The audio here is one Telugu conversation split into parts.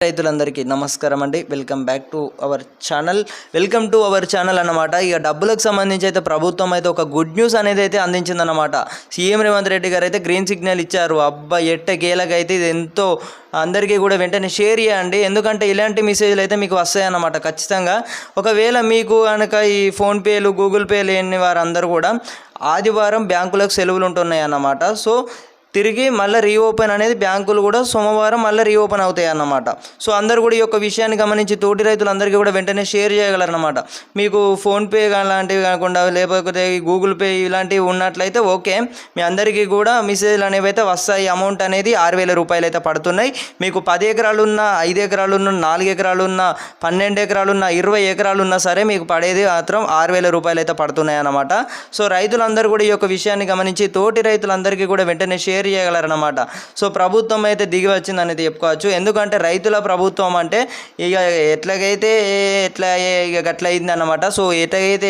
రైతులందరికీ నమస్కారం అండి. వెల్కమ్ టు అవర్ ఛానల్ అన్నమాట. ఇక డబ్బులకు సంబంధించి అయితే ప్రభుత్వం అయితే ఒక గుడ్ న్యూస్ అనేది అయితే అందించిందన్నమాట. సీఎం రేవంత్ రెడ్డి గారు అయితే గ్రీన్ సిగ్నల్ ఇచ్చారు. అబ్బా ఎట్టకేలకైతే ఇది ఎంతో అందరికీ కూడా వెంటనే షేర్ చేయండి, ఎందుకంటే ఇలాంటి మెసేజ్లు అయితే మీకు వస్తాయన్నమాట ఖచ్చితంగా. ఒకవేళ మీకు కనుక ఈ ఫోన్పేలు గూగుల్ పే లేని వారందరూ కూడా ఆదివారం బ్యాంకులకు సెలవులు ఉంటున్నాయి అన్నమాట. సో తిరిగి మళ్ళీ రీఓపెన్ అనేది బ్యాంకులు కూడా సోమవారం మళ్ళీ రీఓపెన్ అవుతాయి అన్నమాట. సో అందరూ కూడా ఈ యొక్క విషయాన్ని గమనించి తోటి రైతులందరికీ కూడా వెంటనే షేర్ చేయగలరన్నమాట. మీకు ఫోన్పే లాంటివి కాకుండా లేకపోతే గూగుల్ పే ఇలాంటివి ఉన్నట్లయితే ఓకే, మీ అందరికీ కూడా మెసేజ్లు అనేవి అయితే వస్తాయి. అమౌంట్ అనేది 6,000 రూపాయలు అయితే పడుతున్నాయి. మీకు 10 ఎకరాలు ఉన్నా, 5 ఎకరాలు ఉన్నా, 4 ఎకరాలు ఉన్నా, 12 ఎకరాలు ఉన్నా, 20 ఎకరాలు ఉన్నా సరే మీకు పడేది మాత్రం 6,000 రూపాయలు అయితే పడుతున్నాయి అన్నమాట. సో రైతులందరూ కూడా ఈ యొక్క విషయాన్ని గమనించి తోటి రైతులందరికీ కూడా వెంటనే షేర్ చేయగలరన్నమాట. సో ప్రభుత్వం అయితే దిగి వచ్చింది అనేది చెప్పుకోవచ్చు. ఎందుకంటే రైతుల ప్రభుత్వం అంటే ఇక ఎట్లాగైతే ఇక గట్ల అయింది అన్నమాట. సో ఎట్లాగైతే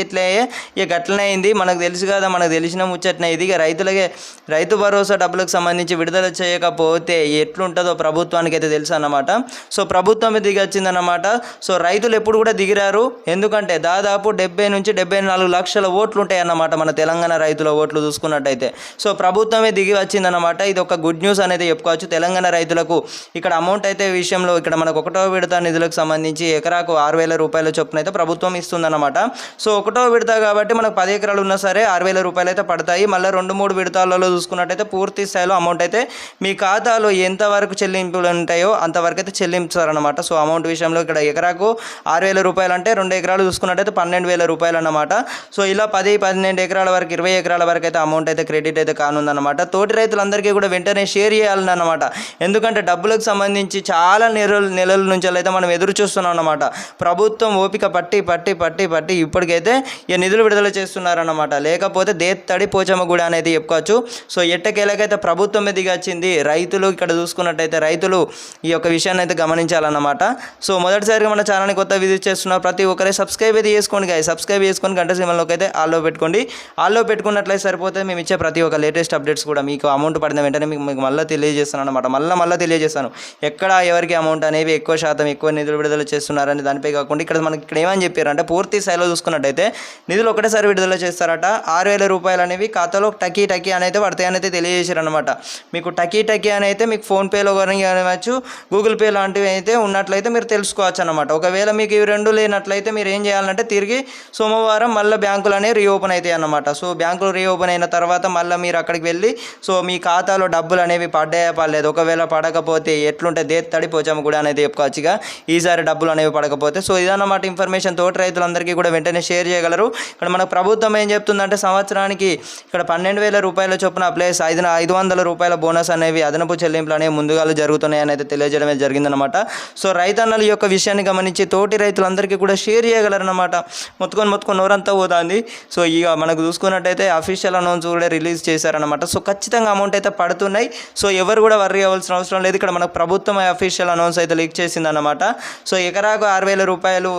ఇక గట్లనే అయింది. మనకు తెలుసు కదా, మనకు తెలిసిన ముచ్చట్నే ఇది. ఇక రైతు భరోసా డబ్బులకు సంబంధించి విడుదల చేయకపోతే ఎట్లుంటుందో ప్రభుత్వానికి అయితే తెలుసు అన్నమాట. సో ప్రభుత్వం దిగి వచ్చిందన్నమాట. సో రైతులు ఎప్పుడు కూడా దిగిరారు, ఎందుకంటే దాదాపు 70 నుంచి 74 లక్షల ఓట్లు ఉంటాయి అన్నమాట మన తెలంగాణ రైతుల ఓట్లు చూసుకున్నట్టయితే. సో ప్రభుత్వమే దిగి వచ్చిందన్నమాట. ఇది ఒక గుడ్ న్యూస్ అనేది చెప్పుకోవచ్చు తెలంగాణ రైతులకు. ఇక్కడ అమౌంట్ అయితే విషయంలో ఇక్కడ మనకు 1వ విడత నిధులకు సంబంధించి ఎకరాకు 6,000 రూపాయల చొప్పున అయితే ప్రభుత్వం ఇస్తుందన్నమాట. సో 1వ విడత కాబట్టి మనకు 10 ఎకరాలు ఉన్నా సరే 6,000 రూపాయలు అయితే పడతాయి. మళ్ళీ 2-3 విడతలలో చూసుకున్నట్టయితే పూర్తి స్థాయిలో అమౌంట్ అయితే మీ ఖాతాలో ఎంతవరకు చెల్లింపులు ఉంటాయో అంతవరకు అయితే చెల్లించారన్నమాట. సో అమౌంట్ విషయంలో ఇక్కడ ఎకరాకు 6,000 రూపాయలు అంటే 2 ఎకరాలు చూసుకున్నట్టయితే 12,000 రూపాయలు అన్నమాట. సో ఇలా 10-12 ఎకరాల వరకు 20 ఎకరాల వరకు అయితే అమౌంట్ అయితే క్రెడిట్ అయితే కానుందన్నమాట. తోటి రైతులందరికీ కూడా వెంటనే షేర్ చేయాలన్నమాట. ఎందుకంటే డబ్బులకు సంబంధించి చాలా నెలల నుంచి అయితే మనం ఎదురు చూస్తున్నాం అన్నమాట. ప్రభుత్వం ఓపిక పట్టి ఇప్పటికైతే ఈ నిధులు విడుదల చేస్తున్నారన్నమాట. లేకపోతే దేత్తడి పోచమ్మ గుడి అనేది చెప్పుకోవచ్చు. సో ఎట్టకేలకైతే ప్రభుత్వం దిగి వచ్చింది. రైతులు ఇక్కడ చూసుకున్నట్టయితే రైతులు ఈ యొక్క విషయాన్ని అయితే గమనించాలన్నమాట. సో మొదటిసారిగా మన ఛానల్ని కొత్త విజిట్ చేస్తున్నారు ప్రతి ఒక్కరే సబ్స్క్రైబ్ అయితే చేసుకోండి గాయ్. సబ్స్క్రైబ్ చేసుకొని గంట సింబల్లోకి అయితే ఆల్లో పెట్టుకోండి. ఆల్లో పెట్టుకున్నట్లయితే సరిపోతే మేము ఇచ్చే ప్రతి ఒక్క లేటెస్ట్ అప్డేట్స్ కూడా మీకు అమౌంట్ పడిన వెంటనే మీకు మళ్ళీ తెలియజేస్తాను అనమాట. మళ్ళీ తెలియజేస్తాను ఎక్కడ ఎవరికి అమౌంట్ అనేవి ఎక్కువ శాతం ఎక్కువ నిధులు విడుదల చేస్తున్నారని. దానిపై కాకుండా మనకి ఇక్కడ ఏమని చెప్పారంటే పూర్తి స్థాయిలో చూసుకున్నట్టయితే నిధులు ఒకటేసారి విడుదల చేస్తారట. 6,000 రూపాయలు అనేవి ఖాతాలో టకీ అని అయితే పడతాయని అయితే తెలియజేశారనమాట. మీకు టకీ అని అయితే మీకు ఫోన్పేలో కానీ కావచ్చు గూగుల్ పే లాంటివి అయితే ఉన్నట్లయితే మీరు తెలుసుకోవచ్చు అనమాట. ఒకవేళ మీకు ఇవి రెండు లేనట్లయితే మీరు ఏం చేయాలంటే తిరిగి సోమవారం మళ్ళీ బ్యాంకులు అనేవి రీఓపెన్ అవుతాయి అన్నమాట. సో బ్యాంకులు రీఓపెన్ అయిన తర్వాత మళ్ళీ మీరు అక్కడికి వెళ్ళి సో మీ ఖాతాలో డబ్బులు అనేవి పడ్డాయా పడలేదు, ఒకవేళ పడకపోతే ఎట్లుంటే దేత్తడి పోచమ్మ కూడా అనేది చెప్పుకోవచ్చుగా ఈసారి డబ్బులు అనేవి పడకపోతే. సో ఇదన్నమాట ఇన్ఫర్మేషన్. తోటి రైతులందరికీ కూడా వెంటనే షేర్ చేయగలరు. ఇక్కడ మన ప్రభుత్వం ఏం చెప్తుందంటే సంవత్సరానికి ఇక్కడ 12,000 రూపాయల చొప్పున ప్లస్ 500 రూపాయల బోనస్ అనేవి అదనపు చెల్లింపులు అనేవి ముందుగా జరుగుతున్నాయని అయితే తెలియజేయడమే జరిగిందనమాట. సో రైతన్నల యొక్క విషయాన్ని గమనించి తోటి రైతులందరికీ కూడా షేర్ చేయగలరన్నమాట. మొత్తుకొని నోరంతా పోతుంది. సో ఇక మనకు చూసుకున్నట్టయితే అఫీషియల్ అనౌన్స్ కూడా రిలీజ్ చేశారనమాట. సో ఖచ్చితంగా అమౌంట్ అయితే పడుతున్నాయి. సో ఎవరు కూడా వర్రీ అవ్వాల్సిన అవసరం లేదు. ఇక్కడ మనకు ప్రభుత్వం అఫీషియల్ అనౌన్స్ అయితే లీక్ చేసిందన్నమాట. సో ఎకరాకు 6,000 రూపాయలు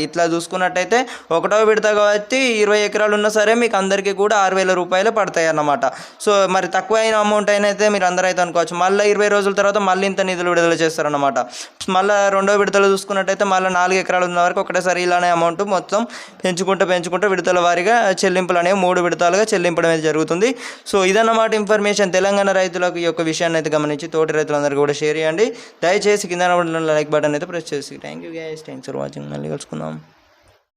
ఇట్లా చూసుకున్నట్టయితే 1వ విడత కాబట్టి 20 ఎకరాలు ఉన్నా సరే మీకు అందరికీ కూడా 6,000 రూపాయలు పడతాయి అన్నమాట. సో మరి తక్కువ అయిన అమౌంట్ అయితే మీరు అందరూ అయితే అనుకోవచ్చు. మళ్ళీ 20 రోజుల తర్వాత మళ్ళీ ఇంత నిధులు విడుదల చేస్తారన్నమాట. మళ్ళీ 2వ విడతలు చూసుకున్నట్టయితే మళ్ళీ 4 ఎకరాలు ఉన్న వరకు ఒకటేసారి ఇలానే అమౌంట్ మొత్తం పెంచుకుంటూ విడతల వారీగా చెల్లింపులు అనేవి 3 విడతలుగా చెల్లింపడం అనేది జరుగుతుంది. సో ఇదన్నమాట ఇన్ఫర్మేషన్. తెలంగాణ రైతులకు ఈ యొక్క విషయాన్ని అయితే గమనించి తోటి రైతులందరికీ కూడా షేర్ చేయండి. దయచేసి కింద లైక్ బటన్ అయితే ప్రెస్ చేసి. Thank you guys, thanks for watching. మళ్ళీ కలుసుకుందాం.